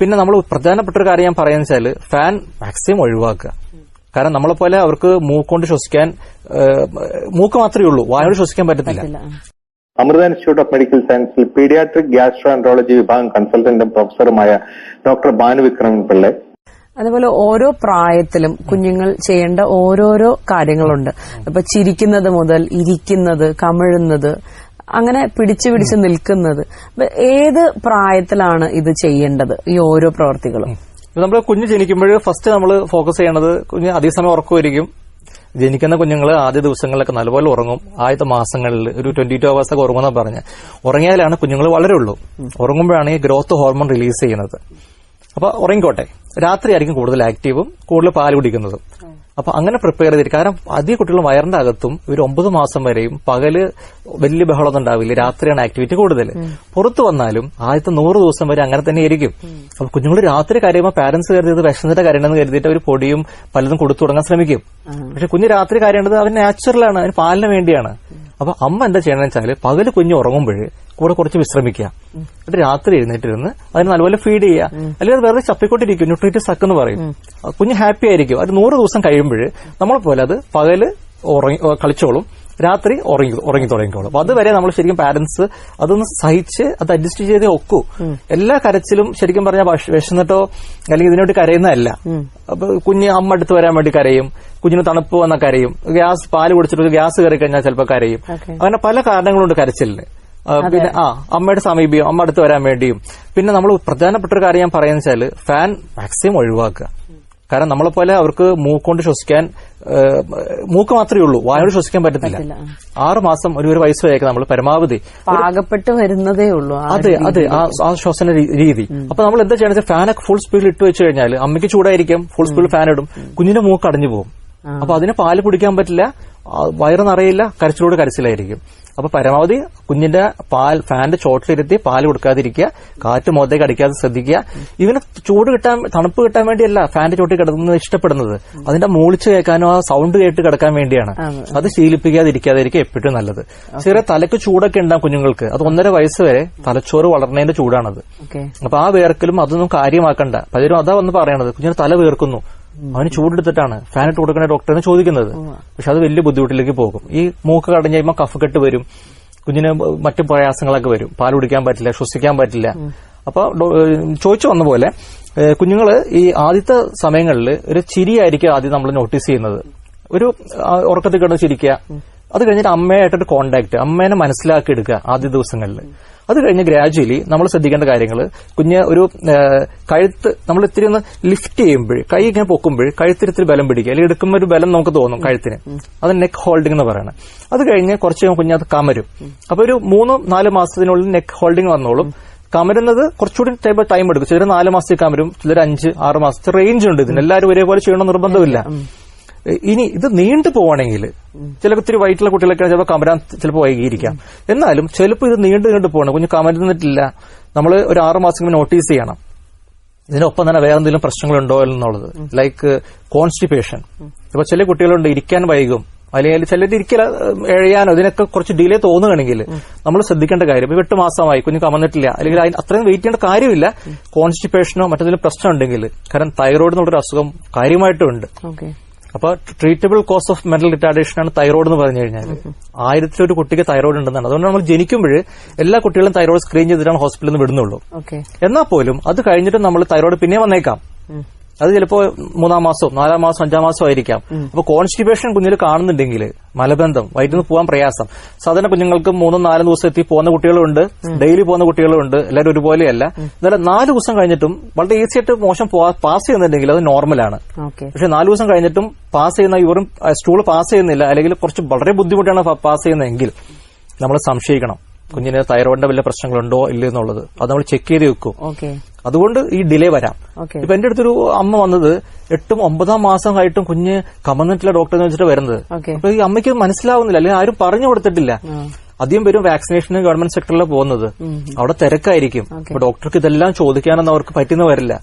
പിന്നെ നമ്മൾ പ്രധാനപ്പെട്ട ഒരു കാര്യം ഞാൻ പറയുന്നത് വെച്ചാൽ ഫാൻ മാക്സിമം ഒഴിവാക്കുക. കാരണം നമ്മളെപ്പോലെ അവർക്ക് മൂക്കൊണ്ട് ശ്വസിക്കാൻ മൂക്ക് മാത്രമേ ഉള്ളൂ, വായോട് ശ്വസിക്കാൻ പറ്റത്തില്ല. അമൃത ഇൻസ്റ്റിറ്റ്യൂട്ട് ഓഫ് മെഡിക്കൽ സയൻസിൽ പീഡിയാട്രിക് ഗ്യാസ്ട്രോഎൻട്രോളജി വിഭാഗം കൺസൾട്ടന്റും പ്രൊഫസറുമായ ഡോക്ടർ ഭാനുവിക്രമൻ പിള്ളെ. അതുപോലെ ഓരോ പ്രായത്തിലും കുഞ്ഞുങ്ങൾ ചെയ്യേണ്ട ഓരോരോ കാര്യങ്ങളുണ്ട്. ഇപ്പൊ ചിരിക്കുന്നത് മുതൽ ഇരിക്കുന്നത്, കമിഴുന്നത്, അങ്ങനെ പിടിച്ചു നിൽക്കുന്നത്. ഏത് പ്രായത്തിലാണ് ഇത് ചെയ്യേണ്ടത് ഈ ഓരോ പ്രവർത്തികളും? നമ്മൾ കുഞ്ഞ് ജനിക്കുമ്പോൾ ഫസ്റ്റ് നമ്മൾ ഫോക്കസ് ചെയ്യേണ്ടത് കുഞ്ഞ് അധിക സമയം ഉറക്കമായിരിക്കും. ജനിക്കുന്ന കുഞ്ഞുങ്ങൾ ആദ്യ ദിവസങ്ങളിലൊക്കെ നല്ലപോലെ ഉറങ്ങും. ആദ്യത്തെ മാസങ്ങളിൽ ഒരു 22 hours ഒക്കെ ഉറങ്ങുമെന്നാണ് പറഞ്ഞത്. ഉറങ്ങിയാലാണ് കുഞ്ഞുങ്ങൾ വളരുള്ളൂ. ഉറങ്ങുമ്പോഴാണ് ഈ ഗ്രോത്ത് ഹോർമോൺ റിലീസ് ചെയ്യുന്നത്. അപ്പൊ ഉറങ്ങിക്കോട്ടെ. രാത്രിയായിരിക്കും കൂടുതൽ ആക്റ്റീവും കൂടുതൽ പാൽ കുടിക്കുന്നതും. അപ്പൊ അങ്ങനെ പ്രിപ്പയർ ചെയ്തിരിക്കും. കാരണം അധിക കുട്ടികൾ വയറിന്റെ അകത്തും ഒരു 9 മാസം വരെയും പകല് വലിയ ബഹളമൊന്നും ഉണ്ടാവില്ല, രാത്രിയാണ് ആക്ടിവിറ്റി കൂടുതൽ. പുറത്തു വന്നാലും ആദ്യത്തെ 100 ദിവസം വരെ അങ്ങനെ തന്നെ ആയിരിക്കും. അപ്പൊ കുഞ്ഞുങ്ങൾ രാത്രി കരയുമ്പോൾ പാരന്റ്സ് കരുതിയത് വിഷമത്തിന്റെ കരയണമെന്ന് കരുതിയിട്ട് അവർ പൊടിയും പലതും കൊടുത്തു തുടങ്ങാൻ ശ്രമിക്കും. പക്ഷെ കുഞ്ഞ് രാത്രി കരയേണ്ടത് അവന് നാച്ചുറലാണ്, അതിന് പാലിന് വേണ്ടിയാണ്. അപ്പൊ അമ്മ എന്താ ചെയ്യണമെന്ന് വെച്ചാൽ പകല് കുഞ്ഞ് ഉറങ്ങുമ്പോൾ കൂടെ കുറച്ച് വിശ്രമിക്കുക, എന്നിട്ട് രാത്രി എഴുന്നേറ്റിരുന്ന് അതിന് നല്ലപോലെ ഫീഡ് ചെയ്യുക. അല്ലെങ്കിൽ അത് വേറെ ചപ്പിക്കൊണ്ടിരിക്കും, ന്യൂട്രീറ്റീവ് സക്ക് എന്ന് പറയും. കുഞ്ഞ് ഹാപ്പി ആയിരിക്കും. അത് 100 ദിവസം കഴിയുമ്പോൾ നമ്മളെ പോലെ അത് പകല് കളിച്ചോളും, രാത്രി ഉറങ്ങി തുടങ്ങിക്കോളും. അപ്പൊ അതുവരെ നമ്മൾ ശരിക്കും പാരന്റ്സ് അതൊന്ന് സഹിച്ച് അത് അഡ്ജസ്റ്റ് ചെയ്തേ ഒക്കൂ. എല്ലാ കരച്ചിലും ശരിക്കും പറഞ്ഞാൽ വിശന്നിട്ടോ അല്ലെങ്കിൽ ഇതിനോട്ട് കരയുന്നതല്ല. അപ്പൊ കുഞ്ഞ് അമ്മ അടുത്ത് വരാൻ വേണ്ടി കരയും, കുഞ്ഞിന് തണുപ്പ് വന്ന കരയും, പാല് കുടിച്ചിട്ട് ഗ്യാസ് കയറി കഴിഞ്ഞാൽ ചിലപ്പോൾ കരയും. അങ്ങനെ പല കാരണങ്ങളുണ്ട് കരച്ചിലിന്. പിന്നെ അമ്മയുടെ സമീപം, അമ്മ അടുത്ത് വരാൻ വേണ്ടിയും. പിന്നെ നമ്മൾ പ്രധാനപ്പെട്ട ഒരു കാര്യം ഞാൻ പറയുന്നത് വെച്ചാൽ ഫാൻ മാക്സിമം ഒഴിവാക്കുക. കാരണം നമ്മളെപ്പോലെ അവർക്ക് മൂക്കൊണ്ട് ശ്വസിക്കാൻ മൂക്ക് മാത്രമേ ഉള്ളൂ, വായോട് ശ്വസിക്കാൻ പറ്റത്തില്ല. 6 മാസം ഒരു വയസ്സ് വരെയൊക്കെ നമ്മൾ പരമാവധി പാകപ്പെട്ട് വരുന്നതേ ഉള്ളൂ. അതെ ആ ശ്വസന രീതി. അപ്പൊ നമ്മൾ എന്താ ചെയ്യണമെന്ന് വെച്ചാൽ ഫാനൊക്കെ ഫുൾ സ്പീഡിൽ ഇട്ട് വെച്ച് കഴിഞ്ഞാൽ അമ്മയ്ക്ക് ചൂടായിരിക്കും, ഫുൾ സ്പീഡിൽ ഫാൻ ഇടും, കുഞ്ഞിന്റെ മൂക്ക് അടഞ്ഞു പോകും. അപ്പൊ അതിന് പാല് കുടിക്കാൻ പറ്റില്ല, വയറ് നിറയില്ല, കരച്ചിലോട് കരച്ചിലായിരിക്കും. അപ്പൊ പരമാവധി കുഞ്ഞിന്റെ ഫാനിന്റെ ചോട്ടിലിരുത്തി പാല് കൊടുക്കാതിരിക്കുക, കാറ്റ് മുഖത്തേക്ക് അടിക്കാതെ ശ്രദ്ധിക്കുക. ഇവന് തണുപ്പ് കിട്ടാൻ വേണ്ടിയല്ല ഫാനിന്റെ ചോട്ടിൽ കിടക്കുന്നത് ഇഷ്ടപ്പെടുന്നത്, അതിന്റെ മൂളിച്ച് കേൾക്കാനോ ആ സൗണ്ട് കേട്ട് കിടക്കാൻ വേണ്ടിയാണ്. അത് ശീലിപ്പിക്കാതിരിക്കാതിരിക്കുക എപ്പോഴും നല്ലത്. ചെറിയ തലയ്ക്ക് ചൂടൊക്കെ ഉണ്ടാകും കുഞ്ഞുങ്ങൾക്ക്, അത് 1.5 വയസ്സ് വരെ തലച്ചോറ് വളർന്നതിന്റെ ചൂടാണത്. അപ്പൊ ആ വേർക്കലും അതൊന്നും കാര്യമാക്കണ്ട. പലരും അതാ വന്ന് പറയണത്, കുഞ്ഞിന് തല വേർക്കുന്നു, അവന് ചൂടെടുത്തിട്ടാണ് ഫാൻ ഇട്ട് കൊടുക്കുന്ന ഡോക്ടറിനെ ചോദിക്കുന്നത്. പക്ഷെ അത് വലിയ ബുദ്ധിമുട്ടിലേക്ക് പോകും. ഈ മൂക്ക് കടഞ്ഞു കഴിയുമ്പോൾ കഫക്കെട്ട് വരും, കുഞ്ഞിന് മറ്റു പ്രയാസങ്ങളൊക്കെ വരും, പാൽ കുടിക്കാൻ പറ്റില്ല, ശ്വസിക്കാൻ പറ്റില്ല. അപ്പൊ ചോദിച്ചു വന്ന പോലെ കുഞ്ഞുങ്ങള് ഈ ആദ്യത്തെ സമയങ്ങളിൽ ഒരു ചിരിയായിരിക്കും ആദ്യം നമ്മൾ നോട്ടീസ് ചെയ്യുന്നത്. ഒരു ഉറക്കത്തിൽ കിടന്ന് ചിരിക്കുക, അത് കഴിഞ്ഞിട്ട് അമ്മയായിട്ടൊരു കോണ്ടാക്ട്, അമ്മേനെ മനസ്സിലാക്കി എടുക്കുക ആദ്യ ദിവസങ്ങളിൽ. അത് കഴിഞ്ഞ് ഗ്രാജുവലി നമ്മൾ ശ്രദ്ധിക്കേണ്ട കാര്യങ്ങൾ, കുഞ്ഞ് ഒരു കഴുത്ത് നമ്മൾ ഇത്തിരി ഒന്ന് ലിഫ്റ്റ് ചെയ്യുമ്പോൾ, കൈ ഇങ്ങനെ പൊക്കുമ്പോൾ കഴുത്തിരി ബലം പിടിക്കുക, അല്ലെങ്കിൽ എടുക്കുമ്പോൾ ഒരു ബലം നമുക്ക് തോന്നും കഴുത്തിന്, അത് നെക്ക് ഹോൾഡിംഗ് എന്ന് പറയുന്നത്. അത് കഴിഞ്ഞ് കുറച്ച് കുഞ്ഞ് അത് കമരും. അപ്പൊ ഒരു 3-4 മാസത്തിനുള്ളിൽ നെക്ക് ഹോൾഡിംഗ് വന്നോളും. കമരുന്നത് കുറച്ചുകൂടി ടൈം എടുക്കും. ചിലർ 4 മാസത്തിൽ കമരും, ചിലർ 5-6 മാസത്തെ റേഞ്ച് ഉണ്ട് ഇതിന്. എല്ലാവരും ഒരേപോലെ ചെയ്യണമെന്ന് നിർബന്ധമില്ല. ഇനി ഇത് നീണ്ടു പോവാണെങ്കിൽ ചില ഒത്തിരി വയറ്റുള്ള കുട്ടികളൊക്കെ ചിലപ്പോൾ കമരാൻ ചിലപ്പോൾ വൈകിയിരിക്കാം. എന്നാലും ചിലപ്പോൾ ഇത് നീണ്ടു പോകണം, കുഞ്ഞ് കമരുന്നിട്ടില്ല, നമ്മൾ ഒരു 6 മാസം നോട്ടീസ് ചെയ്യണം. ഇതിനൊപ്പം തന്നെ വേറെ എന്തെങ്കിലും പ്രശ്നങ്ങളുണ്ടോ എന്നുള്ളത്, ലൈക്ക് കോൺസ്റ്റിപ്പേഷൻ. ഇപ്പൊ ചില കുട്ടികളുണ്ട് ഇരിക്കാൻ വൈകും, അല്ലെങ്കിൽ ചിലർ എഴയാനോ ഇതിനൊക്കെ കുറച്ച് ഡിലേ തോന്നുകയാണെങ്കിൽ നമ്മൾ ശ്രദ്ധിക്കേണ്ട കാര്യം, 8 മാസമായി കുഞ്ഞ് കമന്നിട്ടില്ല, അല്ലെങ്കിൽ അത്രയും വെയിറ്റ് ചെയ്യേണ്ട കാര്യമില്ല. കോൺസ്റ്റിപ്പേഷനോ മറ്റെന്തെങ്കിലും പ്രശ്നം ഉണ്ടെങ്കിൽ, കാരണം തൈറോയ്ഡ് എന്നുള്ളൊരു അസുഖം കാര്യമായിട്ടുണ്ട്. അപ്പൊ treatable cause of mental retardation ആണ് തൈറോയ്ഡ് എന്ന് പറഞ്ഞു കഴിഞ്ഞാൽ. 1000 കുട്ടിക്ക് തൈറോയ്ഡ് ഉണ്ടെന്നാണ്. അതുകൊണ്ട് നമ്മൾ ജനിക്കുമ്പോൾ എല്ലാ കുട്ടികളും തൈറോയ്ഡ് സ്ക്രീൻ ചെയ്തിട്ടാണ് ഹോസ്പിറ്റലിൽ നിന്ന് വിടുന്നുള്ളൂ. എന്നാൽ പോലും അത് കഴിഞ്ഞിട്ട് നമ്മൾ തൈറോയ്ഡ് പിന്നെ വന്നേക്കാം. അത് ചിലപ്പോ 3-ാം മാസവും 4-ാം മാസം 5-ാം മാസം ആയിരിക്കാം. അപ്പൊ കോൺസ്റ്റിപ്പേഷൻ കുഞ്ഞിൽ കാണുന്നുണ്ടെങ്കിൽ, മലബന്ധം, വയറ്റിൽ നിന്ന് പോകാൻ പ്രയാസം, സാധാരണ കുഞ്ഞുങ്ങൾക്ക് 3-4 ദിവസം എത്തി പോകുന്ന കുട്ടികളുണ്ട്, ഡെയിലി പോകുന്ന കുട്ടികളുണ്ട്, എല്ലാവരും ഒരുപോലെയല്ല. എന്നാലും 4 ദിവസം കഴിഞ്ഞിട്ടും വളരെ ഈസി ആയിട്ട് മോശം പാസ് ചെയ്യുന്നുണ്ടെങ്കിൽ അത് നോർമലാണ്. പക്ഷെ 4 ദിവസം കഴിഞ്ഞിട്ടും പാസ് ചെയ്യുന്ന യൂറിൻ സ്റ്റൂള് പാസ് ചെയ്യുന്നില്ല, അല്ലെങ്കിൽ കുറച്ച് വളരെ ബുദ്ധിമുട്ടാണ് പാസ് ചെയ്യുന്നതെങ്കിൽ നമ്മൾ സംശയിക്കണം കുഞ്ഞിന് തൈറോയിഡിന്റെ വല്ല പ്രശ്നങ്ങളുണ്ടോ ഇല്ല എന്നുള്ളത്. അത് നമ്മൾ ചെക്ക് ചെയ്ത് വെക്കും. അതുകൊണ്ട് ഈ ഡിലേ വരാം. ഇപ്പൊ എന്റെ അടുത്തൊരു അമ്മ വന്നത് 8-9 മാസം ആയിട്ടും കുഞ്ഞ് കമന്നിട്ടില്ല ഡോക്ടർ എന്ന് വെച്ചിട്ട് വരുന്നത്. അപ്പൊ ഈ അമ്മയ്ക്ക് മനസ്സിലാവുന്നില്ല, അല്ലെങ്കിൽ ആരും പറഞ്ഞു കൊടുത്തിട്ടില്ല. അധികം പേരും വാക്സിനേഷന് ഗവൺമെന്റ് സെക്ടറിലാണ് പോകുന്നത്, അവിടെ തിരക്കായിരിക്കും. അപ്പൊ ഡോക്ടർക്ക് ഇതെല്ലാം ചോദിക്കാനൊന്നും അവർക്ക് പറ്റുന്ന വരില്ല.